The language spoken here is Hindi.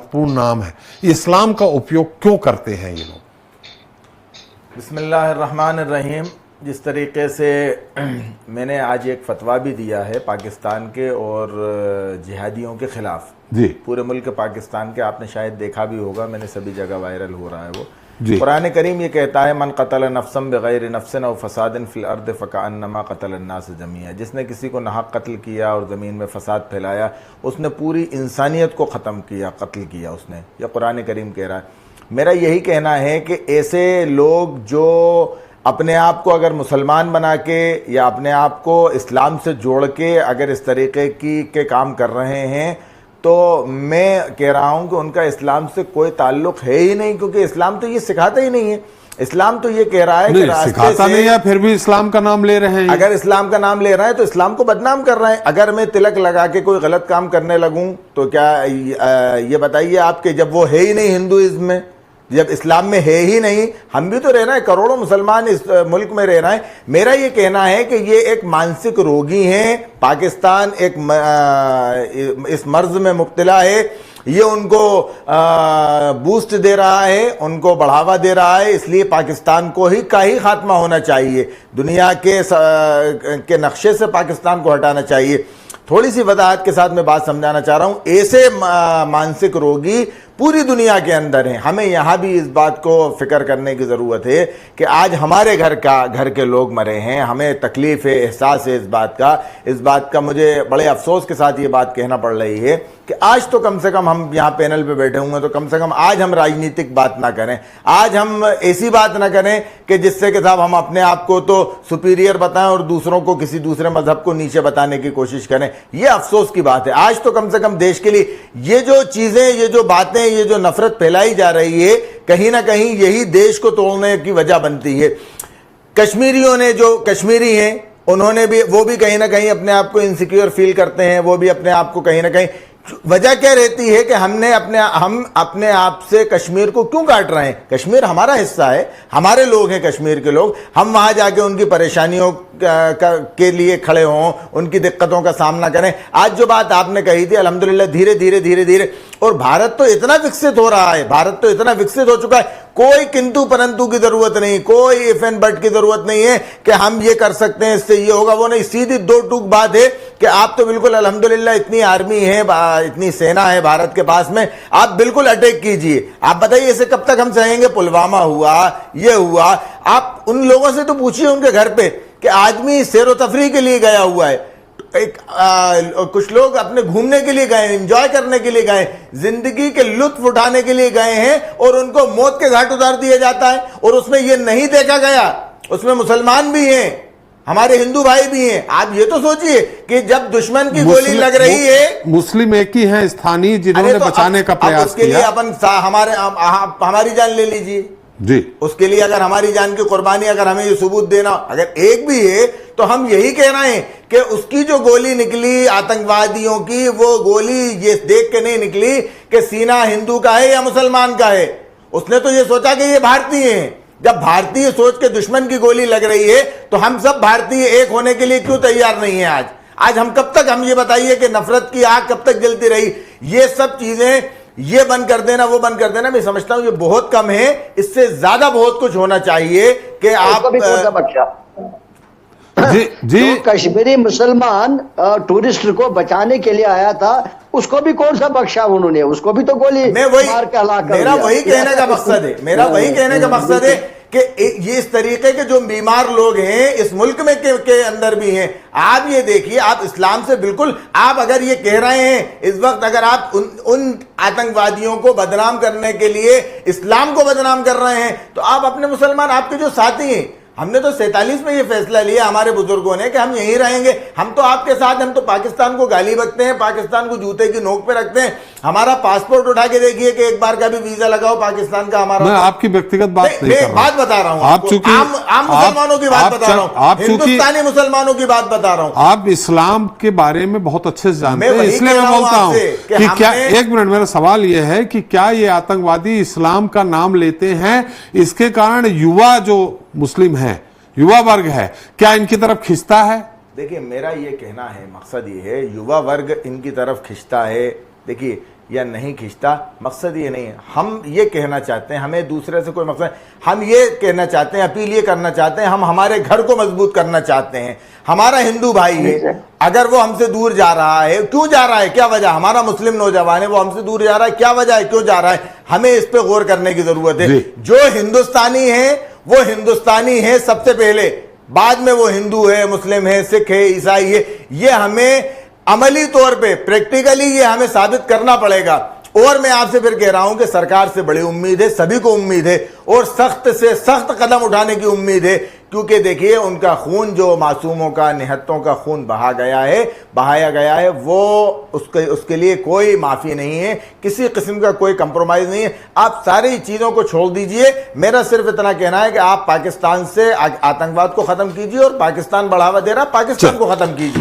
महत्वपूर्ण नाम है, इस्लाम का उपयोग क्यों करते हैं ये लोग? बिस्मिल्लाहिर्रहमानिर्रहीम। जिस तरीके से मैंने आज एक फतवा भी दिया है पाकिस्तान के और जिहादियों के ख़िलाफ़, जी, पूरे मुल्क पाकिस्तान के, आपने शायद देखा भी होगा, मैंने सभी जगह वायरल हो रहा है वो। जी। कुरान करीम ये कहता है, मन क़तल नफ्सन बिग़ैर नफ्सिन औ फ़सादिन फ़िल अर्द फ़कअन्नमा क़तल अन्नास जमीआ। जिसने किसी को नाहक कत्ल किया और ज़मीन में फ़साद फैलाया, उसने पूरी इंसानियत को ख़त्म किया, कत्ल किया उसने। यह कुरान करीम कह रहा है। मेरा यही कहना है कि ऐसे लोग जो अपने आप को अगर मुसलमान बना के या अपने आप को इस्लाम से जोड़ के अगर इस तरीके के काम कर रहे हैं, तो मैं कह रहा हूं कि उनका इस्लाम से कोई ताल्लुक है ही नहीं, क्योंकि इस्लाम तो ये सिखाता ही नहीं है। इस्लाम तो ये कह रहा है कि सिखाता नहीं है, फिर भी इस्लाम का नाम ले रहे हैं। अगर इस्लाम का नाम ले रहे हैं तो इस्लाम को बदनाम कर रहे हैं। अगर मैं तिलक लगा के कोई गलत काम करने लगूं तो क्या ये बताइए आप कि जब वो है ही नहीं हिंदुइज्म में, जब इस्लाम में है ही नहीं, हम भी तो रह रहे हैं, करोड़ों मुसलमान इस मुल्क में रह रहे हैं। मेरा ये कहना है कि ये एक मानसिक रोगी हैं। पाकिस्तान एक इस मर्ज में मुब्तला है। ये उनको बूस्ट दे रहा है, उनको बढ़ावा दे रहा है। इसलिए पाकिस्तान को ही खात्मा होना चाहिए। दुनिया के नक्शे से पाकिस्तान को हटाना चाहिए। थोड़ी सी वजाहत के साथ मैं बात समझाना चाह रहा हूं। ऐसे मानसिक रोगी पूरी दुनिया के अंदर हैं। हमें यहाँ भी इस बात को फिक्र करने की ज़रूरत है कि आज हमारे घर के लोग मरे हैं। हमें तकलीफ़ है, एहसास है इस बात का मुझे बड़े अफसोस के साथ ये बात कहना पड़ रही है कि आज तो कम से कम हम यहाँ पैनल पे बैठे हुए हैं, तो कम से कम आज हम राजनीतिक बात ना करें। आज हम ऐसी बात ना करें कि जिससे कि साहब हम अपने आप को तो सुपीरियर बताएं और दूसरों को, किसी दूसरे मजहब को नीचे बताने की कोशिश करें। ये अफसोस की बात है। आज तो कम से कम देश के लिए ये जो चीज़ें, ये जो बातें, ये जो नफरत फैलाई जा रही है, कहीं ना कहीं यही देश को तोड़ने की वजह बनती है। कश्मीरियों ने, जो कश्मीरी हैं, उन्होंने भी, वो भी कहीं ना कहीं अपने आप को इनसिक्योर फील करते हैं। वो भी अपने आप को कहीं ना कहीं, वजह क्या रहती है कि हम अपने आप से कश्मीर को क्यों काट रहे हैं? कश्मीर हमारा हिस्सा है, हमारे लोग हैं कश्मीर के लोग। हम वहां जाके उनकी परेशानियों के लिए खड़े हों, उनकी दिक्कतों का सामना करें। आज जो बात आपने कही थी, अल्हम्दुलिल्लाह धीरे धीरे और भारत तो इतना विकसित हो रहा है, भारत तो इतना विकसित हो चुका है, कोई किंतु परंतु की जरूरत नहीं, कोई इफ एंड बट की जरूरत नहीं है कि हम ये कर सकते हैं, इससे ये होगा, वो नहीं। सीधी दो टूक बात है कि आप तो बिल्कुल अल्हम्दुलिल्लाह इतनी आर्मी है, इतनी सेना है भारत के पास में, आप बिल्कुल अटैक कीजिए। आप बताइए इसे कब तक हम सहेंगे? पुलवामा हुआ, ये हुआ। आप उन लोगों से तो पूछिए उनके घर पे कि आदमी सैर तफरी के लिए गया हुआ है, कुछ लोग अपने घूमने के लिए गए, एंजॉय करने के लिए गए, जिंदगी के लुत्फ उठाने के लिए गए हैं, और उनको मौत के घाट उतार दिया जाता है। और उसमें यह नहीं देखा गया, उसमें मुसलमान भी हैं, हमारे हिंदू भाई भी हैं। आप ये तो सोचिए कि जब दुश्मन की गोली लग रही है, मुस्लिम एक ही है स्थानीय जिन्होंने तो बचाने का प्रयास उसके लिए अपन हमारी जान ले लीजिए जी। उसके लिए अगर हमारी जान की कुर्बानी, अगर हमें ये सबूत देना अगर एक भी है, तो हम यही कह रहे हैं कि उसकी जो गोली निकली आतंकवादियों की, वो गोली ये देख के नहीं निकली कि सीना हिंदू का है या मुसलमान का है। उसने तो ये सोचा कि ये भारतीय हैं। जब भारतीय सोच के दुश्मन की गोली लग रही है, तो हम सब भारतीय एक होने के लिए क्यों तैयार नहीं है? आज हम कब तक, हम ये बताइए कि नफरत की आग कब तक जलती रही? ये सब चीजें, ये बंद कर देना, वो बंद कर देना, मैं समझता हूं ये बहुत कम है। इससे ज्यादा बहुत कुछ होना चाहिए कि आप जी कश्मीरी मुसलमान टूरिस्ट को बचाने के लिए आया था, उसको भी कौन सा बख्शा उन्होंने? उसको भी तो गोली मार के हलाक कर दिया। मेरा वही कहने का मकसद है, मेरा वही कहने का मकसद है कि ये इस तरीके के जो बीमार लोग हैं इस मुल्क में के अंदर भी हैं। आप ये देखिए, आप इस्लाम से बिल्कुल, आप अगर ये कह रहे हैं इस वक्त, अगर आप उन आतंकवादियों को बदनाम करने के लिए इस्लाम को बदनाम कर रहे हैं, तो आप अपने मुसलमान, आपके जो साथी हैं, हमने तो 47 में ये फैसला लिया हमारे बुजुर्गों ने कि हम यहीं रहेंगे, हम तो आपके साथ, हम तो पाकिस्तान को गाली बकते हैं, पाकिस्तान को जूते की नोक पे रखते हैं। हमारा पासपोर्ट उठा के देखिए कि एक बार का भी वीजा लगाओ पाकिस्तान का हमारा। मैं आपकी व्यक्तिगत बात नहीं कर रहा हूं, बात बता रहा हूं, आप चूंकि आम मुसलमानों की बात बता रहा हूं, हिंदुस्तानी मुसलमानों की बात बता रहा हूं। आप इस्लाम के बारे में बहुत अच्छे से जानते हैं, इसलिए मैं बोलता हूं कि क्या, एक मिनट, मेरा सवाल यह है कि क्या ये आतंकवादी इस्लाम का नाम लेते हैं, इसके कारण युवा जो मुस्लिम है, युवा वर्ग है, क्या इनकी तरफ खिंचता है? देखिए, मेरा ये कहना है, मकसद ये है, युवा वर्ग इनकी तरफ खिंचता है। देखिए, या नहीं खींचता, मकसद ये नहीं है। हम ये कहना चाहते हैं, हमें दूसरे से कोई मकसद, हम ये कहना चाहते हैं, अपील ये करना चाहते हैं, हम हमारे घर को मजबूत करना चाहते हैं। हमारा हिंदू भाई है, अगर वो हमसे दूर जा रहा है, क्यों जा रहा है, क्या वजह, हमारा मुस्लिम नौजवान है, वो हमसे दूर जा रहा है, क्या वजह है, क्यों जा रहा है, हमें इस पे गौर करने की जरूरत है। जो हिंदुस्तानी है वो हिंदुस्तानी है सबसे पहले, बाद में वो हिंदू है, मुस्लिम है, सिख है, ईसाई है। ये हमें अमली तौर पे, प्रैक्टिकली ये हमें साबित करना पड़ेगा। और मैं आपसे फिर कह रहा हूं कि सरकार से बड़ी उम्मीद है, सभी को उम्मीद है, और सख्त से सख्त कदम उठाने की उम्मीद है, क्योंकि देखिए उनका खून, जो मासूमों का, निहत्तों का खून बहाया गया है, वो उसके लिए कोई माफी नहीं है, किसी किस्म का कोई कंप्रोमाइज नहीं है। आप सारी चीजों को छोड़ दीजिए। मेरा सिर्फ इतना कहना है कि आप पाकिस्तान से आतंकवाद को खत्म कीजिए, और पाकिस्तान बढ़ावा दे रहा, पाकिस्तान को खत्म कीजिए।